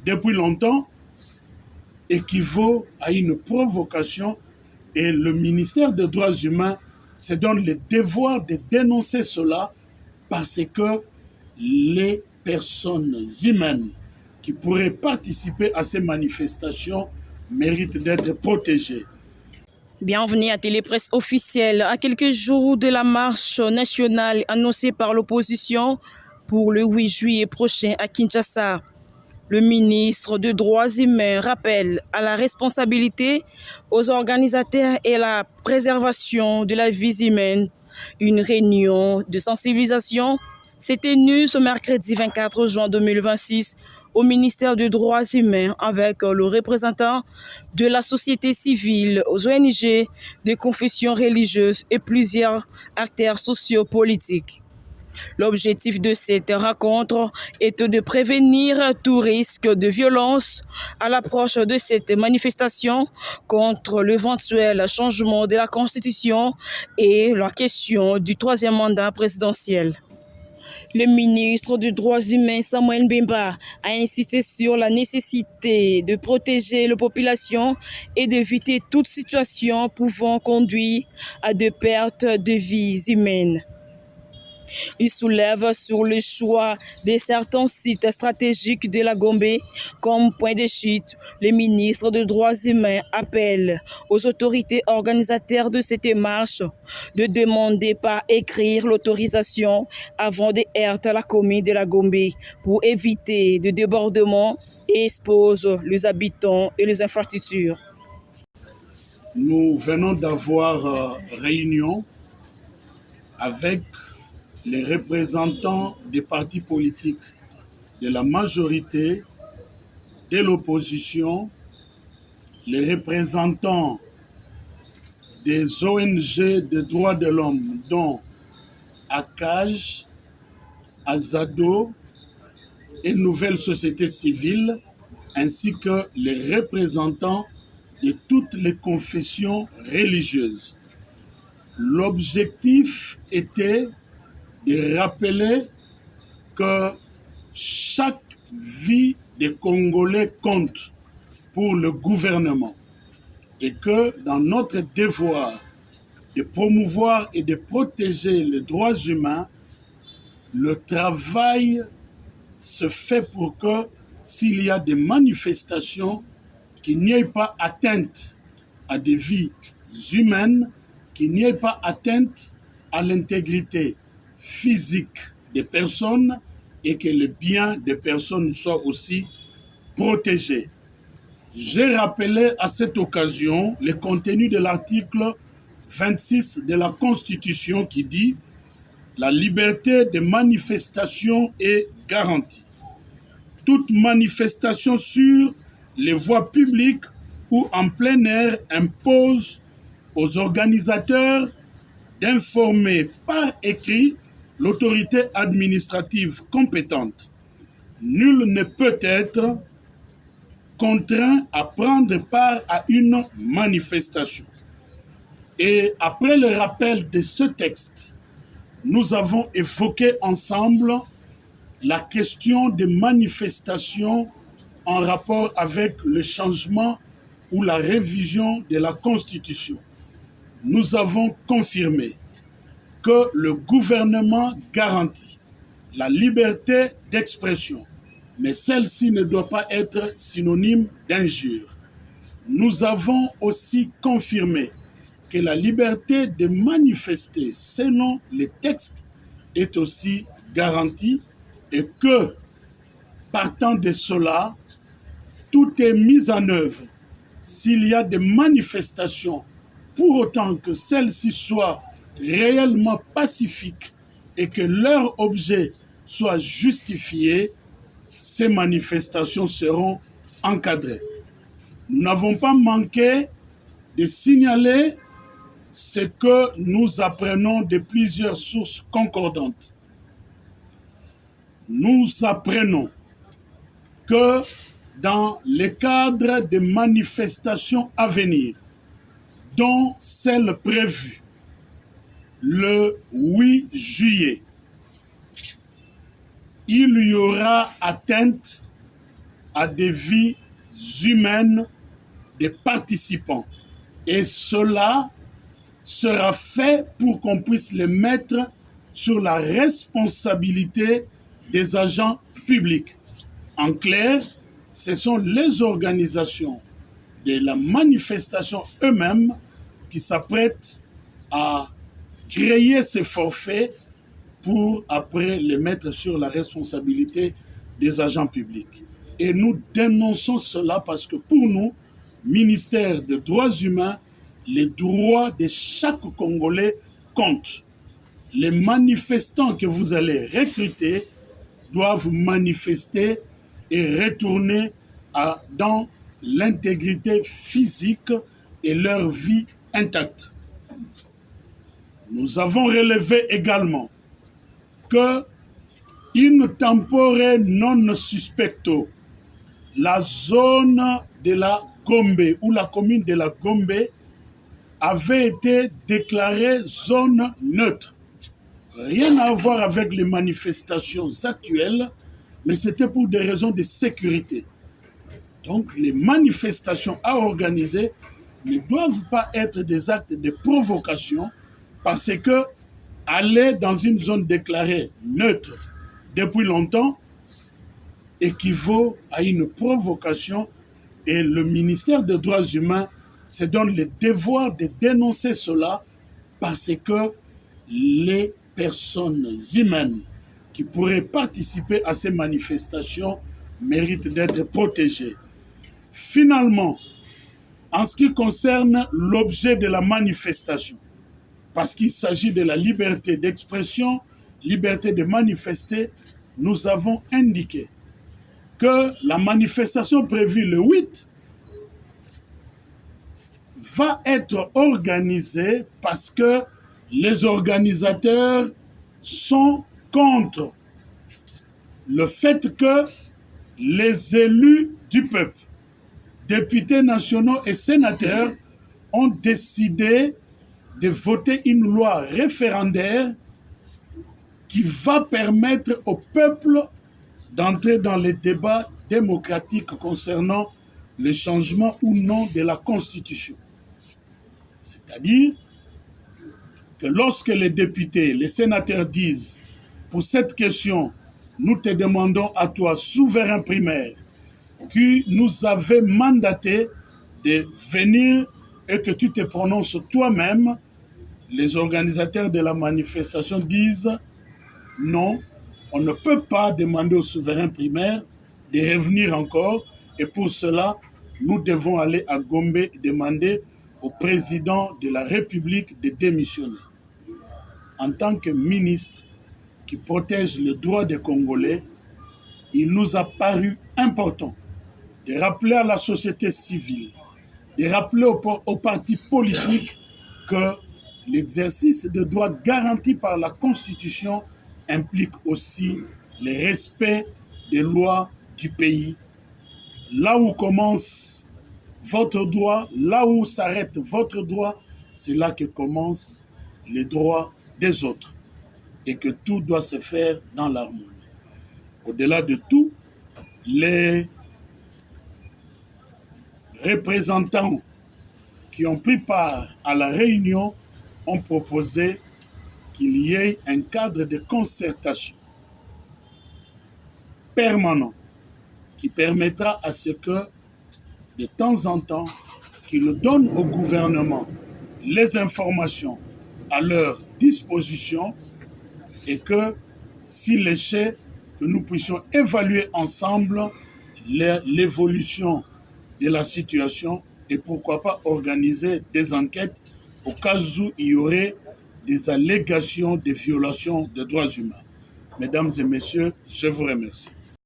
depuis longtemps équivaut à une provocation et le ministère des Droits humains se donne le devoir de dénoncer cela parce que les personnes humaines qui pourraient participer à ces manifestations méritent d'être protégées. Bienvenue à Télépresse officielle, à quelques jours de la marche nationale annoncée par l'opposition pour le 8 juillet prochain à Kinshasa. Le ministre des Droits humains rappelle à la responsabilité aux organisateurs et la préservation de la vie humaine. Une réunion de sensibilisation s'est tenue ce mercredi 24 juin 2026 au ministère des Droits humains avec le représentant de la société civile, aux ONG, des confessions religieuses et plusieurs acteurs sociopolitiques. L'objectif de cette rencontre est de prévenir tout risque de violence à l'approche de cette manifestation contre l'éventuel changement de la Constitution et la question du troisième mandat présidentiel. Le ministre des Droits humains, Samuel Mbemba, a insisté sur la nécessité de protéger la population et d'éviter toute situation pouvant conduire à des pertes de vies humaines. Il soulève sur le choix de certains sites stratégiques de la Gombe comme point de chute. Le ministre des Droits humains appelle aux autorités organisateurs de cette marche de demander par écrire l'autorisation avant de heurter la commune de la Gombe pour éviter de débordements et expose les habitants et les infrastructures. Nous venons d'avoir réunion avec les représentants des partis politiques, de la majorité, de l'opposition, les représentants des ONG de droits de l'homme, dont ACAJ, Azado et Nouvelle Société Civile, ainsi que les représentants de toutes les confessions religieuses. L'objectif était de rappeler que chaque vie des Congolais compte pour le gouvernement et que dans notre devoir de promouvoir et de protéger les droits humains, le travail se fait pour que s'il y a des manifestations, qu'il n'y ait pas atteinte à des vies humaines, qu'il n'y ait pas atteinte à l'intégrité physique des personnes et que les biens des personnes soient aussi protégés. J'ai rappelé à cette occasion le contenu de l'article 26 de la Constitution qui dit « La liberté de manifestation est garantie. Toute manifestation sur les voies publiques ou en plein air impose aux organisateurs d'informer par écrit l'autorité administrative compétente. Nul ne peut être contraint à prendre part à une manifestation. » Et après le rappel de ce texte, nous avons évoqué ensemble la question des manifestations en rapport avec le changement ou la révision de la Constitution. Nous avons confirmé que le gouvernement garantit la liberté d'expression, mais celle-ci ne doit pas être synonyme d'injure. Nous avons aussi confirmé que la liberté de manifester selon les textes est aussi garantie et que, partant de cela, tout est mis en œuvre s'il y a des manifestations, pour autant que celles-ci soient réellement pacifiques et que leur objet soit justifié, ces manifestations seront encadrées. Nous n'avons pas manqué de signaler ce que nous apprenons de plusieurs sources concordantes. Nous apprenons que dans le cadre des manifestations à venir, dont celle prévue le 8 juillet, il y aura atteinte à des vies humaines des participants. Et cela sera fait pour qu'on puisse les mettre sur la responsabilité des agents publics. En clair, ce sont les organisations de la manifestation eux-mêmes qui s'apprêtent à créer ces forfaits pour après les mettre sur la responsabilité des agents publics. Et nous dénonçons cela parce que pour nous, ministère des droits humains, les droits de chaque Congolais comptent. Les manifestants que vous allez recruter doivent manifester et retourner dans l'intégrité physique et leur vie intacte. Nous avons relevé également que in tempore non suspecto, la zone de la Gombe ou la commune de la Gombe avait été déclarée zone neutre. Rien à voir avec les manifestations actuelles, mais c'était pour des raisons de sécurité. Donc les manifestations à organiser ne doivent pas être des actes de provocation parce que aller dans une zone déclarée neutre depuis longtemps équivaut à une provocation et le ministère des droits humains se donne le devoir de dénoncer cela parce que les personnes humaines qui pourraient participer à ces manifestations méritent d'être protégées. Finalement, en ce qui concerne l'objet de la manifestation, parce qu'il s'agit de la liberté d'expression, liberté de manifester, nous avons indiqué que la manifestation prévue le 8 va être organisée parce que les organisateurs sont contre le fait que les élus du peuple, députés nationaux et sénateurs, ont décidé de voter une loi référendaire qui va permettre au peuple d'entrer dans les débats démocratiques concernant le changement ou non de la Constitution. C'est-à-dire que lorsque les députés, les sénateurs disent « Pour cette question, nous te demandons à toi, souverain primaire, qui nous avait mandaté de venir et que tu te prononces toi-même », les organisateurs de la manifestation disent « Non, on ne peut pas demander au souverain primaire de revenir encore et pour cela, nous devons aller à Gombe et demander au président de la République de démissionner. » En tant que ministre qui protège les droits des Congolais, il nous a paru important de rappeler à la société civile, de rappeler aux partis politiques que l'exercice des droits garantis par la Constitution implique aussi le respect des lois du pays. Là où commence votre droit, là où s'arrête votre droit, c'est là que commencent les droits des autres et que tout doit se faire dans l'harmonie. Au-delà de tout, les représentants qui ont pris part à la réunion ont proposé qu'il y ait un cadre de concertation permanent qui permettra à ce que, de temps en temps, qu'ils donnent au gouvernement les informations à leur disposition et que, s'il est, que nous puissions évaluer ensemble l'évolution de la situation et pourquoi pas organiser des enquêtes au cas où il y aurait des allégations de violations des droits humains. Mesdames et messieurs, je vous remercie.